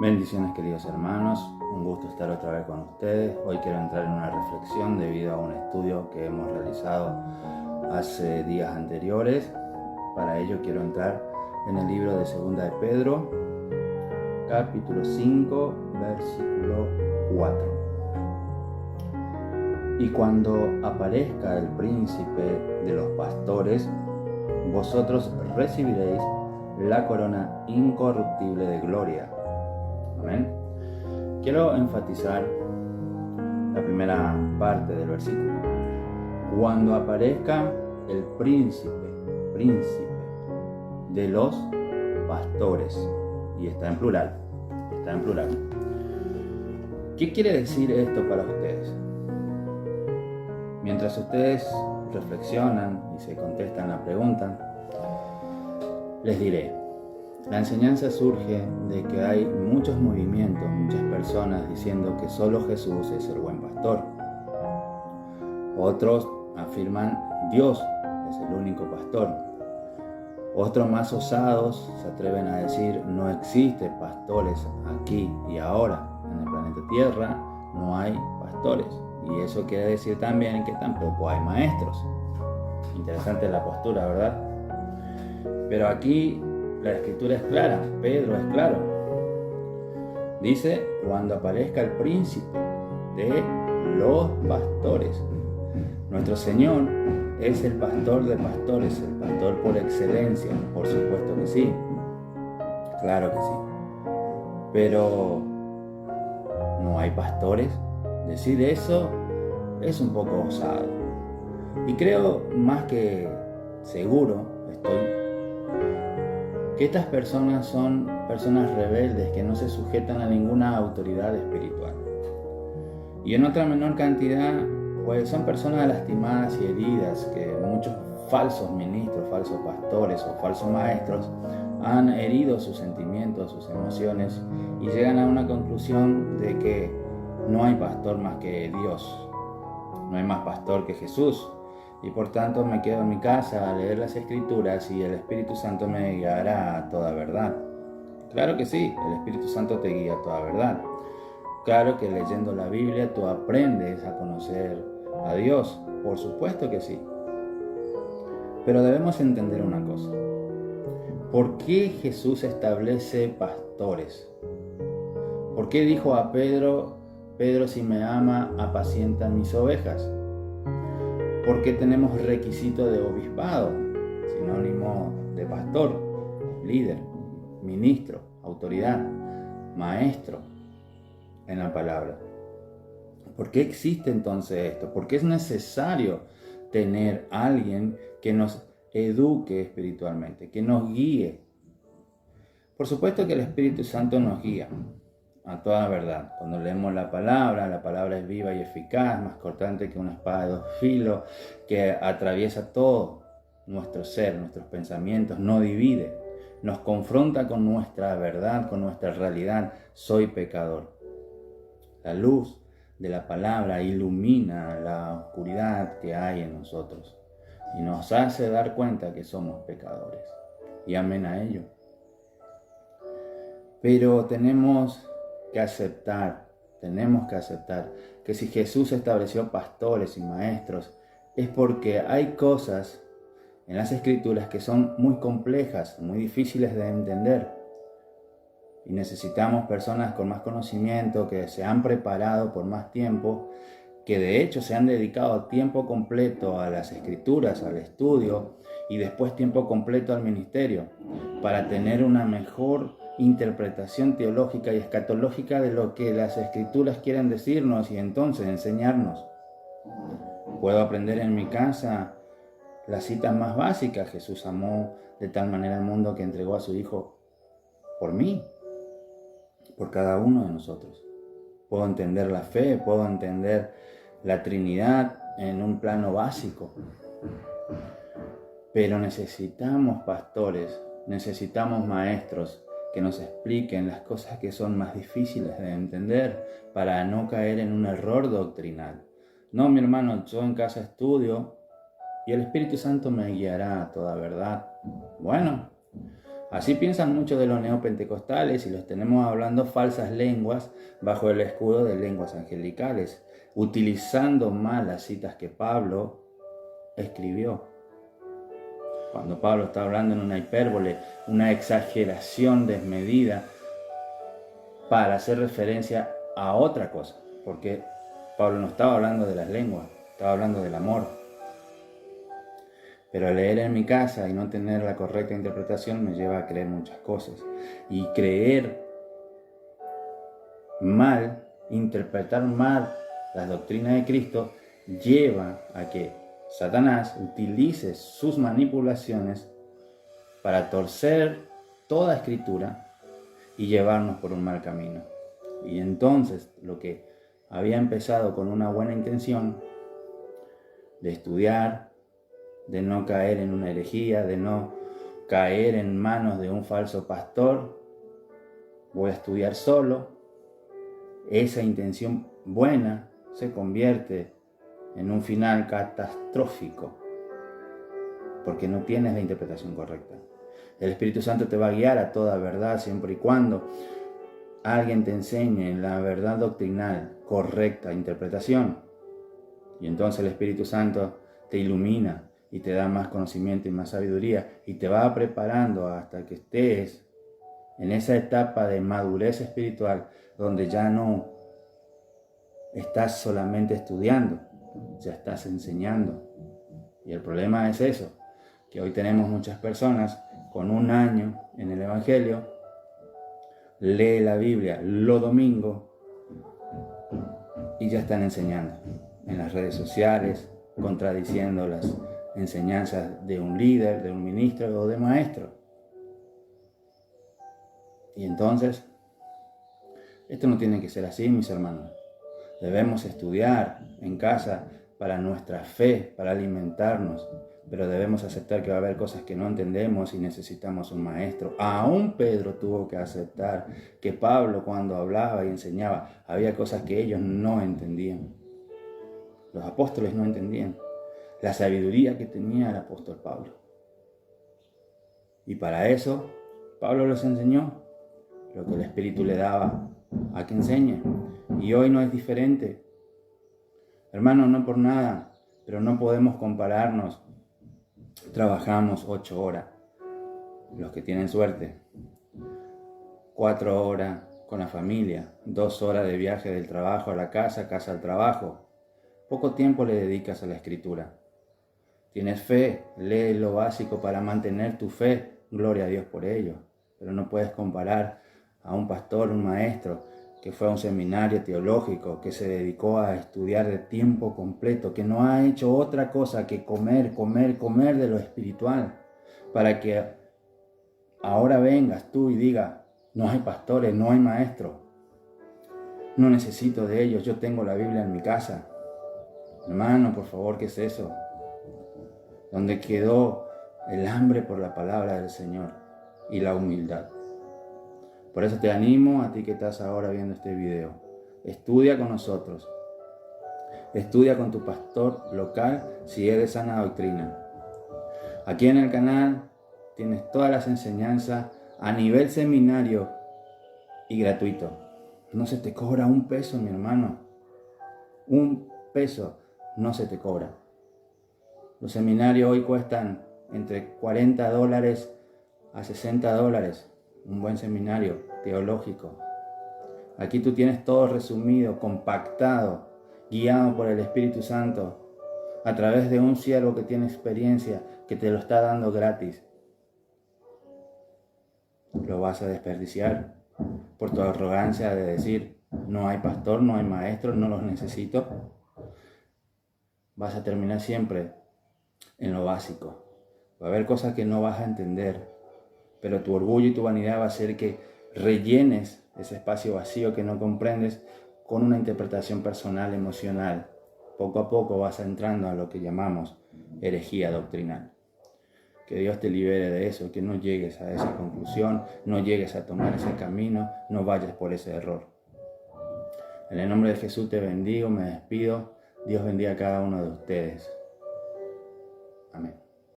Bendiciones, queridos hermanos, un gusto estar otra vez con ustedes. Hoy quiero entrar en una reflexión debido a un estudio que hemos realizado hace días anteriores. Para ello quiero entrar en el libro de Segunda de Pedro, capítulo 5, versículo 4. Y cuando aparezca el príncipe de los pastores, vosotros recibiréis la corona incorruptible de gloria. Amén. Quiero enfatizar la primera parte del versículo. Cuando aparezca el príncipe de los pastores. Y está en plural. ¿Qué quiere decir esto para ustedes? Mientras ustedes reflexionan y se contestan la pregunta, les diré. La enseñanza surge de que hay muchos movimientos, muchas personas diciendo que solo Jesús es el buen pastor. Otros afirman Dios es el único pastor. Otros más osados se atreven a decir no existen pastores aquí y ahora. En el planeta Tierra no hay pastores. Y eso quiere decir también que tampoco hay maestros. Interesante la postura, ¿verdad? Pero aquí la escritura es clara, Pedro es claro. Dice, cuando aparezca el príncipe de los pastores. Nuestro Señor es el pastor de pastores, el pastor por excelencia, por supuesto que sí. Claro que sí. Pero ¿no hay pastores? Decir eso es un poco osado. Y creo más que seguro estoy que estas personas son personas rebeldes que no se sujetan a ninguna autoridad espiritual. Y en otra menor cantidad, pues son personas lastimadas y heridas que muchos falsos ministros, falsos pastores o falsos maestros han herido sus sentimientos, sus emociones y llegan a una conclusión de que no hay pastor más que Dios, no hay más pastor que Jesús. Y por tanto me quedo en mi casa a leer las Escrituras y el Espíritu Santo me guiará a toda verdad. Claro que sí, el Espíritu Santo te guía a toda verdad. Claro que leyendo la Biblia tú aprendes a conocer a Dios, por supuesto que sí. Pero debemos entender una cosa. ¿Por qué Jesús establece pastores? ¿Por qué dijo a Pedro, si me ama, apacienta mis ovejas? Porque tenemos requisito de obispado, sinónimo de pastor, líder, ministro, autoridad, maestro en la palabra. ¿Por qué existe entonces esto? ¿Por qué es necesario tener a alguien que nos eduque espiritualmente, que nos guíe? Por supuesto que el Espíritu Santo nos guía a toda verdad. Cuando leemos la palabra es viva y eficaz, más cortante que una espada de dos filos, que atraviesa todo nuestro ser, nuestros pensamientos, no divide, nos confronta con nuestra verdad, con nuestra realidad. Soy pecador. La luz de la palabra ilumina la oscuridad que hay en nosotros y nos hace dar cuenta que somos pecadores. Y amén a ello. Pero tenemos que aceptar que si Jesús estableció pastores y maestros es porque hay cosas en las Escrituras que son muy complejas, muy difíciles de entender. Y necesitamos personas con más conocimiento, que se han preparado por más tiempo, que de hecho se han dedicado tiempo completo a las Escrituras, al estudio y después tiempo completo al ministerio, para tener una mejor interpretación teológica y escatológica de lo que las Escrituras quieren decirnos y entonces enseñarnos. Puedo aprender en mi casa las citas más básicas. Jesús amó de tal manera al mundo que entregó a su Hijo por mí, por cada uno de nosotros. Puedo entender la fe, puedo entender la Trinidad en un plano básico. Pero necesitamos pastores, necesitamos maestros que nos expliquen las cosas que son más difíciles de entender para no caer en un error doctrinal. No, mi hermano, yo en casa estudio y el Espíritu Santo me guiará a toda verdad. Bueno, Así piensan muchos de los neopentecostales y los tenemos hablando falsas lenguas bajo el escudo de lenguas angelicales, utilizando mal las citas que Pablo escribió. Cuando Pablo está hablando en una hipérbole, una exageración desmedida para hacer referencia a otra cosa, porque Pablo no estaba hablando de las lenguas, estaba hablando del amor. Pero leer en mi casa y no tener la correcta interpretación me lleva a creer muchas cosas. Y creer mal, interpretar mal las doctrinas de Cristo, lleva a que Satanás utilice sus manipulaciones para torcer toda escritura y llevarnos por un mal camino. Y entonces lo que había empezado con una buena intención de estudiar, de no caer en una herejía, de no caer en manos de un falso pastor, voy a estudiar solo, esa intención buena se convierte en un final catastrófico, porque no tienes la interpretación correcta. El Espíritu Santo te va a guiar a toda verdad siempre y cuando alguien te enseñe la verdad doctrinal, correcta interpretación. Y entonces el Espíritu Santo te ilumina y te da más conocimiento y más sabiduría y te va preparando hasta que estés en esa etapa de madurez espiritual donde ya no estás solamente estudiando, ya estás enseñando. Y el problema es eso, que hoy tenemos muchas personas con 1 año en el Evangelio, lee la Biblia los domingos y ya están enseñando en las redes sociales, contradiciendo las enseñanzas de un líder, de un ministro o de maestro. Y entonces, esto no tiene que ser así, mis hermanos. Debemos estudiar en casa para nuestra fe, para alimentarnos, pero debemos aceptar que va a haber cosas que no entendemos y necesitamos un maestro. Aún Pedro tuvo que aceptar que Pablo, cuando hablaba y enseñaba, había cosas que ellos no entendían. Los apóstoles no entendían la sabiduría que tenía el apóstol Pablo. Y para eso, Pablo les enseñó lo que el Espíritu le daba a que enseñe. Y hoy no es diferente. Hermanos, no por nada, pero no podemos compararnos. Trabajamos 8 horas, los que tienen suerte, 4 horas con la familia, 2 horas de viaje del trabajo a la casa, casa al trabajo. Poco tiempo le dedicas a la escritura. Tienes fe, lee lo básico para mantener tu fe, gloria a Dios por ello. Pero no puedes comparar a un pastor, un maestro, que fue a un seminario teológico, que se dedicó a estudiar de tiempo completo, que no ha hecho otra cosa que comer de lo espiritual, para que ahora vengas tú y digas, no hay pastores, no hay maestros, no necesito de ellos, yo tengo la Biblia en mi casa. Hermano, por favor, ¿qué es eso? Donde quedó el hambre por la palabra del Señor y la humildad. Por eso te animo a ti que estás ahora viendo este video. Estudia con nosotros. Estudia con tu pastor local si es de sana doctrina. Aquí en el canal tienes todas las enseñanzas a nivel seminario y gratuito. No se te cobra un peso, mi hermano. Un peso no se te cobra. Los seminarios hoy cuestan entre $40 a $60. Un buen seminario teológico. Aquí tú tienes todo resumido, compactado, guiado por el Espíritu Santo, a través de un siervo que tiene experiencia, que te lo está dando gratis. ¿Lo vas a desperdiciar por tu arrogancia de decir, no hay pastor, no hay maestro, no los necesito? Vas a terminar siempre en lo básico. Va a haber cosas que no vas a entender, pero tu orgullo y tu vanidad va a hacer que rellenes ese espacio vacío que no comprendes con una interpretación personal, emocional. Poco a poco vas entrando a lo que llamamos herejía doctrinal. Que Dios te libere de eso, que no llegues a esa conclusión, no llegues a tomar ese camino, no vayas por ese error. En el nombre de Jesús te bendigo, me despido. Dios bendiga a cada uno de ustedes.